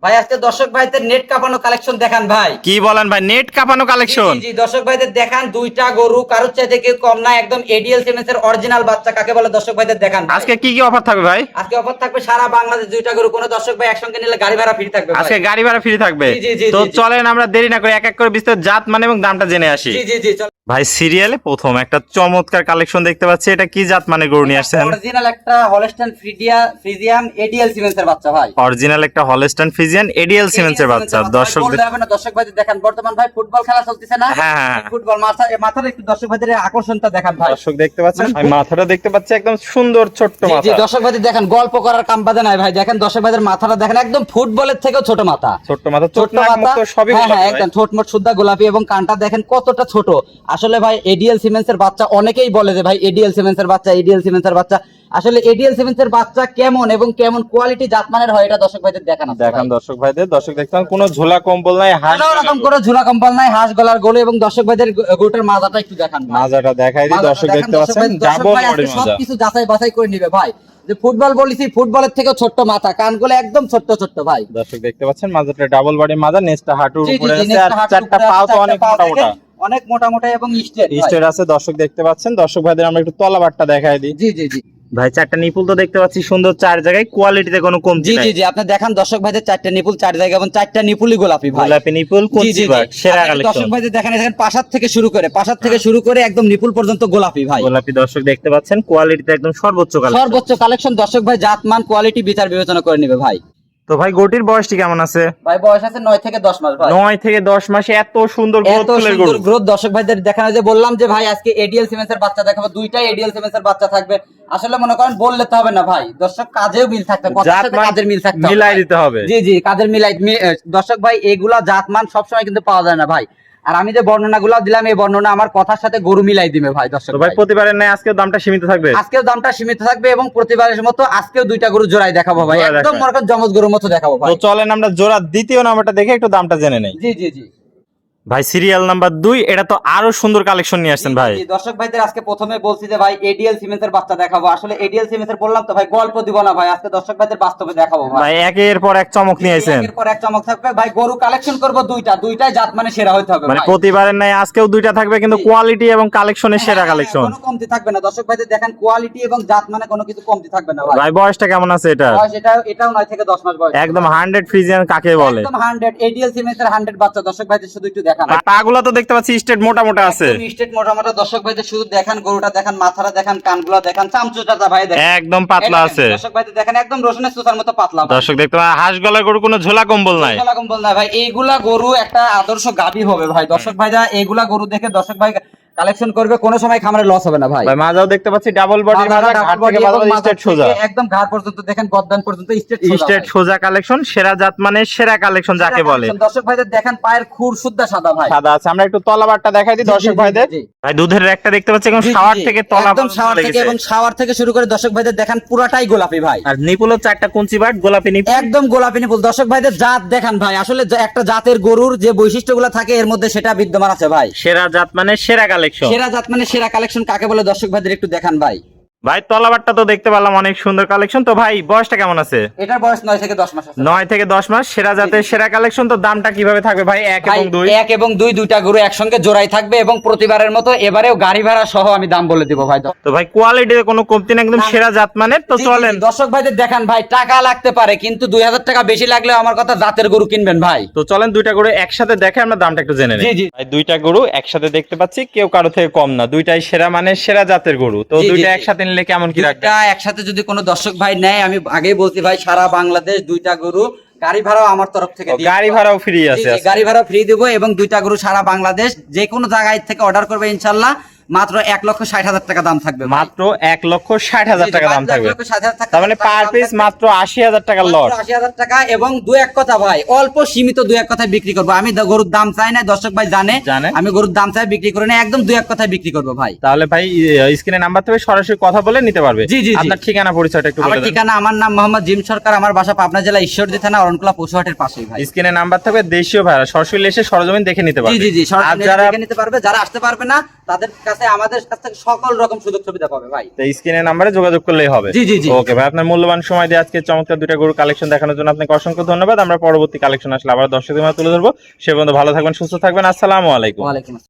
ভাই আজকে দর্শক ভাইদের নেট কাঁপানো কালেকশন দেখান ভাই। কি বলেন ভাই, নেট কাঁপানো কালেকশন? জি দর্শক ভাইদের দেখান, দুইটা গরু কারোর চাইতে কেউ কম না, একদম এডিএল সিমেন্স এর অরিজিনাল বাচ্চা কাকে বলে দর্শক ভাইদের দেখান ভাই। আজকে কি কি অফার থাকবে ভাই? আজকে অফার থাকবে সারা বাংলাদেশ দুইটা গরু, কোন দর্শক ভাই একসঙ্গে নিলে গাড়ি ভাড়া ফ্রি থাকবে ভাই। আজকে গাড়ি ভাড়া ফ্রি থাকবে। তো চলেন আমরা দেরি না করে এক এক করে বিস্তারিত জাত মানে এবং দামটা জেনে আসি। জি চল ভাই সিরিয়ালে প্রথম একটা চমৎকার কালেকশন দেখতে পাচ্ছি, এটা কি জাত মানে গরু নিয়ে আসছেন? অরিজিনাল একটা হলস্টাইন ফ্রিজিয়ান এডিএল সিমেন্স এর বাচ্চা ভাই। অরিজিনাল একটা হলস্টাইন ফ্রিজিয়ান এডিএল সিমেন্স এর বাচ্চা। দর্শক দর্শক ভাইদের দেখান, বর্তমান ভাই ফুটবল খেলা চলতেছে না? হ্যাঁ ফুটবল মাথার একটু দর্শক ভাইদের আকর্ষণটা দেখান ভাই। দর্শক দেখতে পাচ্ছেন, আমি মাথাটা দেখতে পাচ্ছি একদম সুন্দর ছোট্ট মাথা। জি দর্শক ভাইদের দেখেন, গল্প করার কাম বাদে নাই ভাই। দেখেন দর্শক ভাইদের মাথাটা দেখেন, একদম ফুটবলের থেকেও ছোট মাথা। ছোট্ট মাথা, ছোট মাথা সবই একদম ঠোঁট মোট শুদ্ধা গোলাপি এবং কানটা দেখেন কতটা ছোট। আসলে ভাই এডিএল সিমেন্স এর বাচ্চা, অনেকেই বলে যে ভাই এডিএল সিমেন্স এর বাচ্চা, এডিএল সিমেন্স এর বাচ্চা। আসলে এডিএল সিমেন্স এর বাচ্চা কেমন এবং কেমন কোয়ালিটি জাতমানের হয় এটা দর্শক ভাইদের দেখানো। দেখান দর্শক ভাইদের। দর্শক দেখতাম কোনো ঝোলা কম্বল নাই, হাঁস রকম কোনো ঝুলা কম্বল নাই, হাঁস গলার গোলে। এবং দর্শক ভাইদের গরুটার মাজাটা একটু দেখান ভাই। মাজাটা দেখাই দিই। দর্শক দেখতে পাচ্ছেন ডাবল বডির মাজা। সবকিছু যাচাই বাছাই করে নিবে ভাই। যে ফুটবল বলেছি, ফুটবলের থেকে ছোট্ট মাথা, কানগুলো একদম ছোট্ট ছোট্ট ভাই। দর্শক দেখতে পাচ্ছেন মাজাটা ডাবল বডির মাজা, নেজটা হাঁটুর উপরে আছে আর চারটা পাও তো অনেক মোটা মোটা, অনেক মোটা মোটা এবং স্টেট আছে। দর্শক দেখতে পাচ্ছেন। দর্শক ভাইদের আমরা একটু তলাবারটা দেখাই দিই। জি ভাই চারটা নিপুল তো দেখতে পাচ্ছি সুন্দর, চার জায়গায় কোয়ালিটিতে কোনো কমতি নাই। জি আপনি দেখান দর্শক ভাইদের চারটা নিপুল চার জায়গা এবং চারটা নিপুলই গোলাপি ভাই। গোলাপি নিপুল কুঞ্চি বাট সেরা কালেকশন। দর্শক ভাইদের দেখেন পাশার থেকে শুরু করে একদম নিপুল পর্যন্ত গোলাপি ভাই। গোলাপি দর্শক দেখতে পাচ্ছেন, কোয়ালিটিতে একদম সর্বোচ্চ কালেকশন। দর্শক ভাই জাতমান কোয়ালিটি বিচার বিবেচনা করে নেবে ভাই। তো ভাই গরুটির বয়সটি কেমন আছে? ভাই বয়স আছে 9 থেকে 10 মাস ভাই। 9 থেকে 10 মাসে এত সুন্দর গ্রোথ দর্শক ভাইদের দেখানো, যে বললাম যে ভাই আজকে এডিএল সিমেন্স এর বাচ্চা দেখাবো, দুইটাই এডিএল সিমেন্স এর বাচ্চা থাকবে। আসলে মনে করেন বললে তো হবে না ভাই, দর্শক কাজেও মিল থাকতে হবে, কথার সাথে কাজের মিল থাকতে হবে, মিলাই দিতে হবে। জি কাজের দর্শক ভাই এগুলা জাতমান সবসময় কিন্তু পাওয়া যায় না ভাই। আর আমি যে বর্ণনাগুলো দিলাম, এই বর্ণনা আমার কথার সাথে গরু মিলাই দিবে ভাই। দর্শক ভাই প্রতিবারের নাই আজকেও দামটা সীমিত থাকবে? আজকেও দামটা সীমিত থাকবে এবং প্রতিবারের মতো আজকেও দুইটা গরু জোড়াই দেখাবো ভাই, একদম মনে করেন জমজ গরুর মতো দেখাবো ভাই। তো চলেন আমরা জোড়া দ্বিতীয় নাম্বারটা দেখে একটু দামটা জেনে নেই। জি ভাই সিরিয়াল নাম্বার 2, এটা তো আরো সুন্দর কালেকশন নিয়ে আসছেন ভাই। দর্শক ভাইদের আজকে প্রথমে বলছি যে ভাই এডিএল সিমেন্স এর বাচ্চা দেখাবো। আসলে এডিএল সিমেন্স এর বললাম তো ভাই, গল্প দিব না ভাই, আজকে দর্শক ভাইদের বাস্তবে দেখাবো ভাই। একের পর এক চমক নিয়ে আইছেন। একের পর এক চমক থাকবে ভাই। গরু কালেকশন করব দুইটাই জাত মানে সেরা হইতে হবে মানে ভাই। প্রতিবারের নাই আজকেও দুইটা থাকবে, কিন্তু কোয়ালিটি এবং কালেকশনের সেরা কালেকশন। কোনো কমতি থাকবে না দর্শক ভাইদের, দেখেন কোয়ালিটি এবং জাত মানে কোনো কিছু কমতি থাকবে না ভাই। ভাই বয়সটা কেমন আছে এটা? বয়স এটাও 9 থেকে 10 মাস বয়স। একদম 100 ফ্রিজিয়ান কাকে বলে? একদম 100 এডিএল সিমেন্স এর 100 বাচ্চা। দর্শক ভাইদের শুধু একটু দেখান, পাগুলো তো দেখতে পাচ্ছি স্টেট মোটা মোটা আছে। স্টেট মোটা মোটা। দর্শক ভাইদের শুধু দেখান, গরুটা দেখান, মাথাটা দেখান, কানগুলো দেখান, চামচুটা ভাই দেখেন একদম পাতলা আছে। দর্শক ভাইদের দেখেন একদম রসুনের সুতার মতো পাতলা। দর্শক দেখতে পাচ্ছেন হাঁস গলার গরু, কোনো ঝোলা কম্বল নাই। ঝোলা কম্বল নাই ভাই। এইগুলা গরু একটা আদর্শ গাভী হবে ভাই। দর্শক ভাইরা এইগুলা গরু দেখে দর্শক ভাই কালেকশন করবে, কোনো সময় খামারে লস হবে না ভাই। ভাই মাজাও দেখতে পাচ্ছি ডাবল বডি মাজা, ঘাট থেকে স্টেট সোজা, একদম ঘাট পর্যন্ত দেখেন, গদ্দান পর্যন্ত স্টেট সোজা কালেকশন। সেরা জাত মানে সেরা কালেকশন যাকে বলে। দর্শক ভাইদের দেখেন পায়ের খুর শুদ্ধ সাদা ভাই, সাদা আছে। আমরা একটু তলাবারটা দেখাই দিই দর্শক ভাইদের। ভাই দুধের একটা দেখতে পাচ্ছি একদম শাওয়ার থেকে তলা, একদম শাওয়ার থেকে এবং শাওয়ার থেকে শুরু করে দর্শক ভাইদের দেখেন পুরাটাই গোলাপি ভাই। আর নিপুল চারটা কুঞ্চি বাট গোলাপি নিপুল, একদম গোলাপি নিপুল। দর্শক ভাইদের জাত দেখান ভাই, আসলে একটা জাতের গরুর যে বৈশিষ্ট্যগুলো থাকে এর মধ্যে সেটা বিদ্যমান আছে ভাই। সেরা জাত মানে সেরা কালেকশন। সেরা জাত মানে সেরা কালেকশন কাকে বলে দর্শক ভাইদের একটু দেখান ভাই। ভাই তলাবারটা তো দেখতে পেলাম অনেক সুন্দর কালেকশন। তো ভাই বয়সটা কেমন আছে? এটার বয়স 9 থেকে 10 মাস আছে। 9 থেকে 10 মাস, সেরা জাতের সেরা কালেকশন। তো দামটা কিভাবে থাকবে ভাই? 1 এবং 2 1 এবং 2 দুইটা গরু একসঙ্গে জোড়াই থাকবে এবং প্রতিবারের মতো এবারেও গাড়ি ভাড়া সহ আমি দাম বলে দিব ভাই। তো ভাই কোয়ালিটিতে কোনো কমতি না, একদম সেরা জাত মানে। তো চলেন দর্শক ভাইদের দেখান ভাই, টাকা লাগতে পারে কিন্তু 2000 টাকা বেশি লাগলেও আমার কথা জাতের গরু কিনবেন ভাই। তো চলেন দুইটা গরু একসাথে দেখে আমরা দামটা একটু জেনে নিই। ভাই দুইটা গরু একসাথে দেখতে পাচ্ছি, কেউ কারো থেকে কম না, দুইটাই সেরা মানে সেরা জাতের গরু। তো দুইটা একসাথে নিলে কেমন কি রাখবে? একসাথে যদি কোনো দর্শক ভাই নেয়, আমি আগেই বলছি ভাই সারা বাংলাদেশ দুইটা গরু গাড়ি ভাড়াও আমার তরফ থেকে, গাড়ি ভাড়াও ফ্রি আছে। গাড়ি ভাড়া ফ্রি দেবো এবং দুইটা গরু সারা বাংলাদেশ যে কোনো জায়গায় থেকে অর্ডার করবে ইনশাল্লাহ মাত্র 1,60,000 টাকা দাম থাকবে। মাত্র 1,60,000 টাকা দাম থাকবে। তার মানে পার পিস মাত্র 80,000 টাকা লট। 80,000 টাকা এবং দু এক কথা ভাই অল্প সীমিত দু এক কথায় বিক্রি করবো। আমি গরুর দাম চাই না, দর্শক ভাই জানে আমি গরুর দাম চাই বিক্রি করে না, একদম দু এক কথায় বিক্রি করবো ভাই। তাহলে ভাই স্ক্রিনে নাম্বার থেকে সরাসরি কথা বলে নিতে পারবে। জি আপনার ঠিকানা পরিচয়টা একটু বলে দেন। আমার ঠিকানা, আমার নাম মোহাম্মদ জিম সরকার, আমার বাসা পাবনা জেলা ঈশ্বরদী থানা অরণকুলা পশুহাটের পাশেই ভাই। স্ক্রিনে নাম্বার থাকবে, দেশীয় ভাইরা সরাসরি এসে সরজমিন দেখে নিতে পারবে। জি সরাসরি দেখে নিতে পারবে। যারা আসতে পারবে না তাদের কাছে আমাদের কাছ থেকে সকল রকম সুযোগ সুবিধা পাবে ভাই। তো স্ক্রিনের নাম্বারে যোগাযোগ করলেই হবে। জি জি জি। ওকে ভাই, আপনার মূল্যবান সময় দিয়ে আজকে চমৎকার দুইটা গরু কালেকশন দেখানোর জন্য আপনাকে অসংখ্য ধন্যবাদ। আমরা পরবর্তী কালেকশন আসলে আবার দর্শকদের মাঝে তুলে ধরবো। সে পর্যন্ত ভালো থাকবেন, সুস্থ থাকবেন। আসসালামু আলাইকুম। ওয়ালাইকুম আসসালাম।